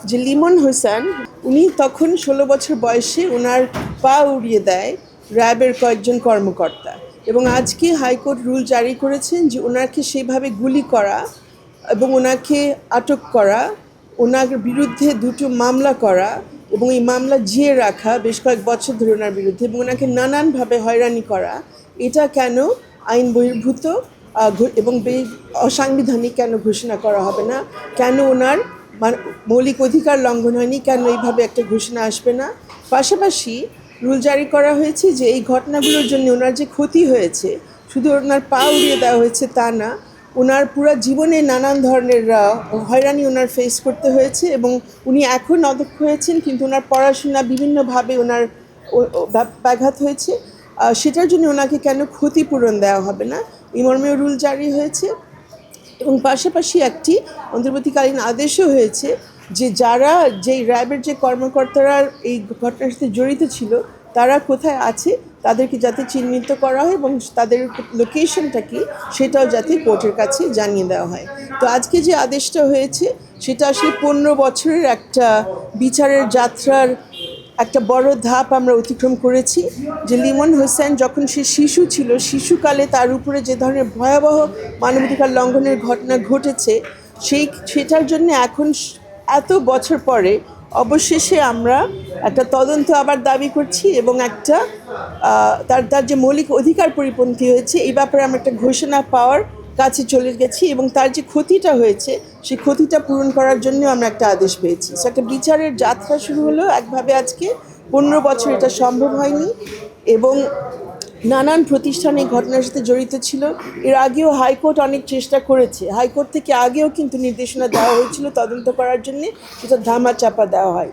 যে লিমন হোসেন উনি তখন 16 বছর বয়সে ওনার পা উড়িয়ে দেয় র্যাবের কয়েকজন কর্মকর্তা, এবং আজকে হাইকোর্ট রুল জারি করেছেন যে ওনাকে সেভাবে গুলি করা এবং ওনাকে আটক করা, ওনার বিরুদ্ধে দুটো মামলা করা এবং এই মামলা জিয়ে রাখা বেশ কয়েক বছর ধরে ওনার বিরুদ্ধে, এবং ওনাকে নানানভাবে হয়রানি করা, এটা কেন আইন বহির্ভূত এবং অসাংবিধানিক কেন ঘোষণা করা হবে না? কেন ওনার মৌলিক অধিকার লঙ্ঘন হয়নি? কেন এইভাবে একটা ঘোষণা আসবে না? পাশাপাশি রুল জারি করা হয়েছে যে এই ঘটনাগুলোর জন্য ওনার যে ক্ষতি হয়েছে, শুধু ওনার পা উড়িয়ে দেওয়া হয়েছে তা না, ওনার পুরো জীবনে নানান ধরনের হয়রানি ওনার ফেস করতে হয়েছে, এবং উনি এখন অদক্ষ হয়েছেন কিন্তু ওনার পড়াশোনা বিভিন্নভাবে ওনার ব্যাঘাত হয়েছে। সেটার জন্য ওনাকে কেন ক্ষতিপূরণ দেওয়া হবে না, এই মর্মেও রুল জারি হয়েছে। এবং পাশাপাশি একটি অন্তর্বর্তীকালীন আদেশও হয়েছে যে যারা যেই র্যাবের যে কর্মকর্তারা এই ঘটনার সাথে জড়িত ছিল তারা কোথায় আছে তাদেরকে যাতে চিহ্নিত করা হয় এবং তাদের লোকেশনটা কি সেটাও যাতে কোর্টের কাছে জানিয়ে দেওয়া হয়। তো আজকে যে আদেশটা হয়েছে সেটা আসলে 15 বছরের একটা বিচারের যাত্রার একটা বড় ধাপ আমরা অতিক্রম করেছি। যে লিমন হোসেন যখন সে শিশু ছিল, শিশুকালে তার উপরে যে ধরনের ভয়াবহ মানবাধিকার লঙ্ঘনের ঘটনা ঘটেছে, সেটার জন্য এখন এত বছর পরে অবশেষে আমরা একটা তদন্ত আবার দাবি করছি এবং একটা তার যে মৌলিক অধিকার পরিপন্থী হয়েছে এই ব্যাপারে আমরা একটা ঘোষণা পাওয়ার কাছে চলে গেছি, এবং তার যে ক্ষতিটা হয়েছে সেই ক্ষতিটা পূরণ করার জন্য আমরা একটা আদেশ পেয়েছি। একটা বিচারের যাত্রা শুরু হলো একভাবে আজকে। 15 বছর এটা সম্ভব হয়নি এবং নানান প্রতিষ্ঠান এই ঘটনার সাথে জড়িত ছিল। এর আগেও হাইকোর্ট অনেক চেষ্টা করেছে, হাইকোর্ট থেকে আগেও কিন্তু নির্দেশনা দেওয়া হয়েছিল তদন্ত করার জন্য, সেটা ধামাচাপা দেওয়া হয়।